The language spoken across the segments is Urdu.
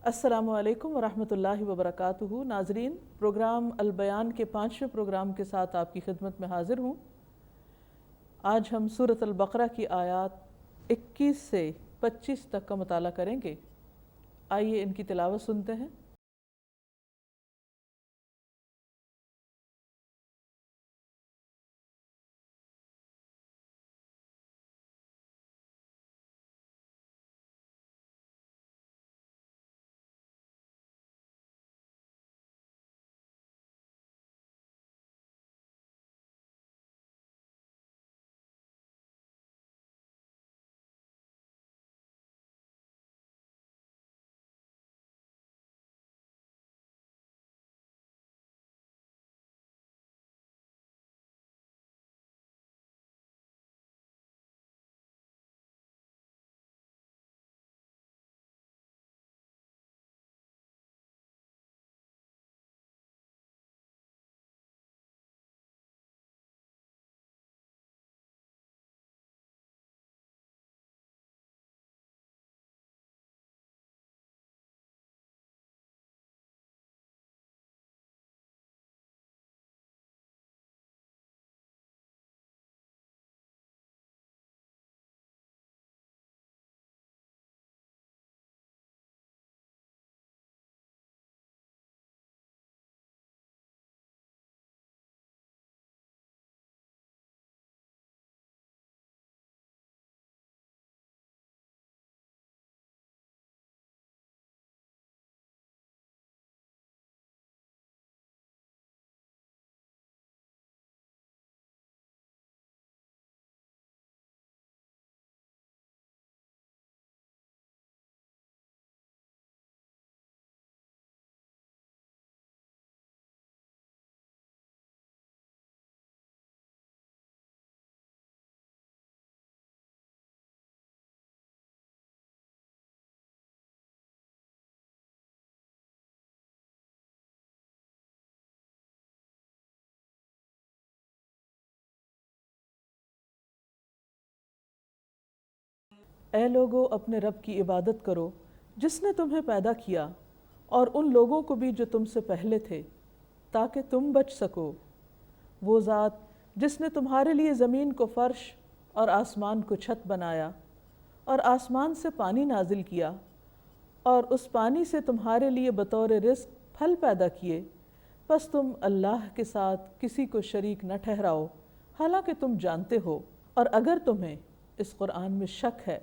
السلام علیکم ورحمۃ اللہ وبرکاتہ۔ ناظرین، پروگرام البیان کے 5ویں پروگرام کے ساتھ آپ کی خدمت میں حاضر ہوں۔ آج ہم سورۃ البقرہ کی آیات 21 سے 25 تک کا مطالعہ کریں گے۔ آئیے ان کی تلاوت سنتے ہیں۔ اے لوگو، اپنے رب کی عبادت کرو جس نے تمہیں پیدا کیا اور ان لوگوں کو بھی جو تم سے پہلے تھے، تاکہ تم بچ سکو۔ وہ ذات جس نے تمہارے لیے زمین کو فرش اور آسمان کو چھت بنایا، اور آسمان سے پانی نازل کیا، اور اس پانی سے تمہارے لیے بطور رزق پھل پیدا کیے، پس تم اللہ کے ساتھ کسی کو شریک نہ ٹھہراؤ، حالانکہ تم جانتے ہو۔ اور اگر تمہیں اس قرآن میں شک ہے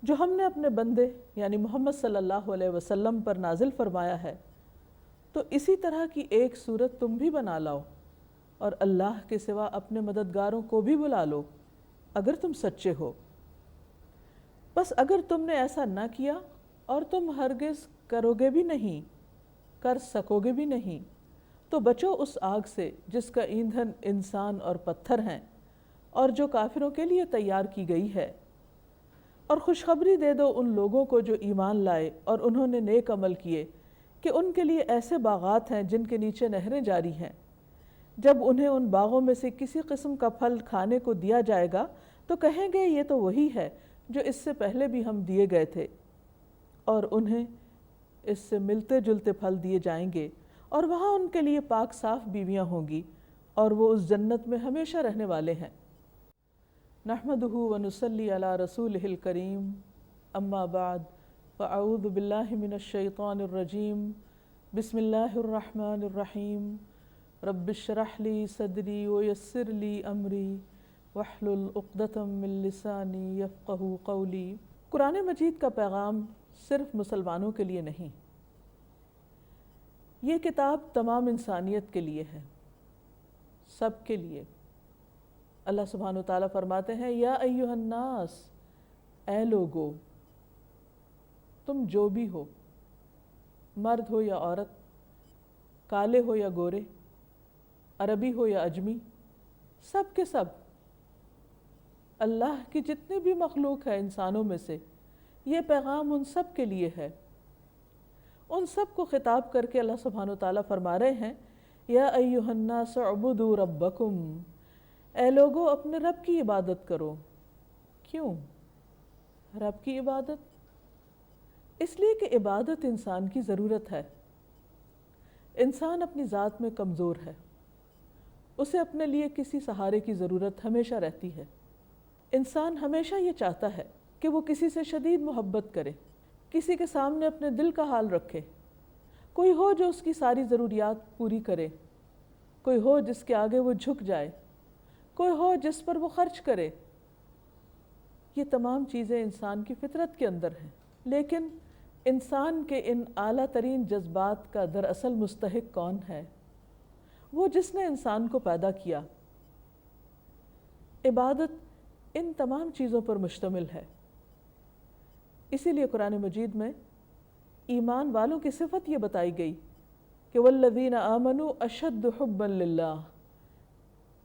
جو ہم نے اپنے بندے یعنی محمد صلی اللہ علیہ وسلم پر نازل فرمایا ہے، تو اسی طرح کی ایک صورت تم بھی بنا لاؤ، اور اللہ کے سوا اپنے مددگاروں کو بھی بلا لو اگر تم سچے ہو۔ بس اگر تم نے ایسا نہ کیا، اور تم ہرگز کرو گے بھی نہیں، کر سکو گے بھی نہیں، تو بچو اس آگ سے جس کا ایندھن انسان اور پتھر ہیں، اور جو کافروں کے لیے تیار کی گئی ہے۔ اور خوشخبری دے دو ان لوگوں کو جو ایمان لائے اور انہوں نے نیک عمل کیے، کہ ان کے لیے ایسے باغات ہیں جن کے نیچے نہریں جاری ہیں۔ جب انہیں ان باغوں میں سے کسی قسم کا پھل کھانے کو دیا جائے گا تو کہیں گے یہ تو وہی ہے جو اس سے پہلے بھی ہم دیے گئے تھے، اور انہیں اس سے ملتے جلتے پھل دیے جائیں گے، اور وہاں ان کے لیے پاک صاف بیویاں ہوں گی، اور وہ اس جنت میں ہمیشہ رہنے والے ہیں۔ نحمدہ ونصلی علی رسولہ الکریم، اما بعد، فاعوذ باللہ من الشیطان الرجیم، بسم اللہ الرحمن الرحیم، رب اشرح لی صدری ویسر لی امری واحلل عقدۃ من لسانی یفقہوا قولی۔ قرآن مجید کا پیغام صرف مسلمانوں کے لیے نہیں، یہ کتاب تمام انسانیت کے لیے ہے، سب کے لیے۔ اللہ سبحانہ وتعالیٰ فرماتے ہیں، یا ایہا الناس، اے لوگو، تم جو بھی ہو، مرد ہو یا عورت، کالے ہو یا گورے، عربی ہو یا اجمی، سب کے سب، اللہ کی جتنی بھی مخلوق ہے انسانوں میں سے، یہ پیغام ان سب کے لیے ہے۔ ان سب کو خطاب کر کے اللہ سبحانہ وتعالیٰ فرما رہے ہیں، یا ایہا الناس اعبدوا ربکم، اے لوگو اپنے رب کی عبادت کرو۔ کیوں رب کی عبادت؟ اس لیے کہ عبادت انسان کی ضرورت ہے۔ انسان اپنی ذات میں کمزور ہے، اسے اپنے لیے کسی سہارے کی ضرورت ہمیشہ رہتی ہے۔ انسان ہمیشہ یہ چاہتا ہے کہ وہ کسی سے شدید محبت کرے، کسی کے سامنے اپنے دل کا حال رکھے، کوئی ہو جو اس کی ساری ضروریات پوری کرے، کوئی ہو جس کے آگے وہ جھک جائے، کوئی ہو جس پر وہ خرچ کرے۔ یہ تمام چیزیں انسان کی فطرت کے اندر ہیں، لیکن انسان کے ان اعلیٰ ترین جذبات کا دراصل مستحق کون ہے؟ وہ جس نے انسان کو پیدا کیا۔ عبادت ان تمام چیزوں پر مشتمل ہے۔ اسی لیے قرآن مجید میں ایمان والوں کی صفت یہ بتائی گئی کہ والذین آمنوا اشد حبا للہ،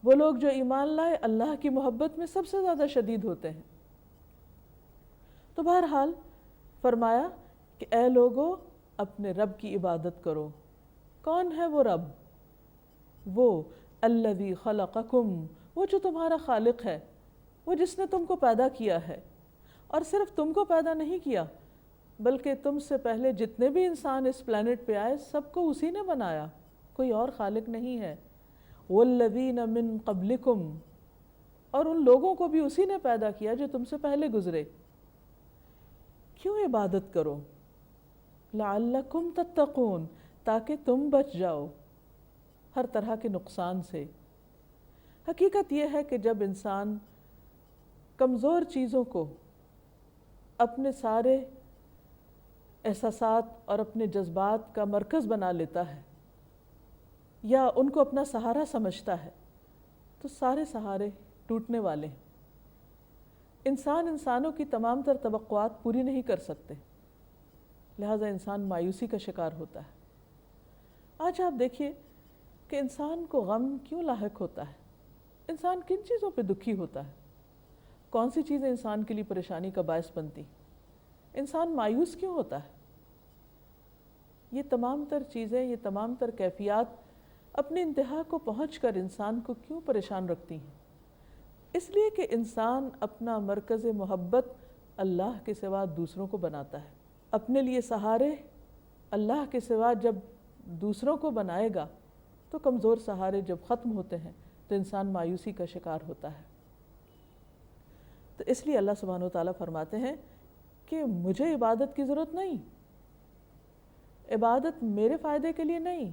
وہ لوگ جو ایمان لائے اللہ کی محبت میں سب سے زیادہ شدید ہوتے ہیں۔ تو بہرحال فرمایا کہ اے لوگو اپنے رب کی عبادت کرو۔ کون ہے وہ رب؟ وہ الذی خلقکم، وہ جو تمہارا خالق ہے، وہ جس نے تم کو پیدا کیا ہے، اور صرف تم کو پیدا نہیں کیا بلکہ تم سے پہلے جتنے بھی انسان اس پلانٹ پہ آئے سب کو اسی نے بنایا، کوئی اور خالق نہیں ہے۔ والذین من قبلکم، اور ان لوگوں کو بھی اسی نے پیدا کیا جو تم سے پہلے گزرے۔ کیوں عبادت کرو؟ لعلکم تتقون، تاکہ تم بچ جاؤ ہر طرح کے نقصان سے۔ حقیقت یہ ہے کہ جب انسان کمزور چیزوں کو اپنے سارے احساسات اور اپنے جذبات کا مرکز بنا لیتا ہے یا ان کو اپنا سہارا سمجھتا ہے تو سارے سہارے ٹوٹنے والے ہیں۔ انسان انسانوں کی تمام تر توقعات پوری نہیں کر سکتے، لہٰذا انسان مایوسی کا شکار ہوتا ہے۔ آج آپ دیکھیے کہ انسان کو غم کیوں لاحق ہوتا ہے، انسان کن چیزوں پہ دکھی ہوتا ہے، کون سی چیزیں انسان کے لیے پریشانی کا باعث بنتی، انسان مایوس کیوں ہوتا ہے۔ یہ تمام تر چیزیں، یہ تمام تر کیفیات اپنی انتہا کو پہنچ کر انسان کو کیوں پریشان رکھتی ہیں؟ اس لیے کہ انسان اپنا مرکز محبت اللہ کے سوا دوسروں کو بناتا ہے۔ اپنے لیے سہارے اللہ کے سوا جب دوسروں کو بنائے گا تو کمزور سہارے جب ختم ہوتے ہیں تو انسان مایوسی کا شکار ہوتا ہے۔ تو اس لیے اللہ سبحانہ وتعالیٰ فرماتے ہیں کہ مجھے عبادت کی ضرورت نہیں، عبادت میرے فائدے کے لیے نہیں،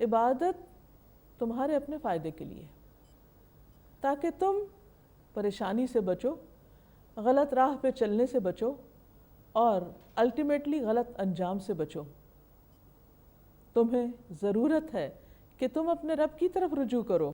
عبادت تمہارے اپنے فائدے کے لیے، تاکہ تم پریشانی سے بچو، غلط راہ پہ چلنے سے بچو اور الٹیمیٹلی غلط انجام سے بچو۔ تمہیں ضرورت ہے کہ تم اپنے رب کی طرف رجوع کرو،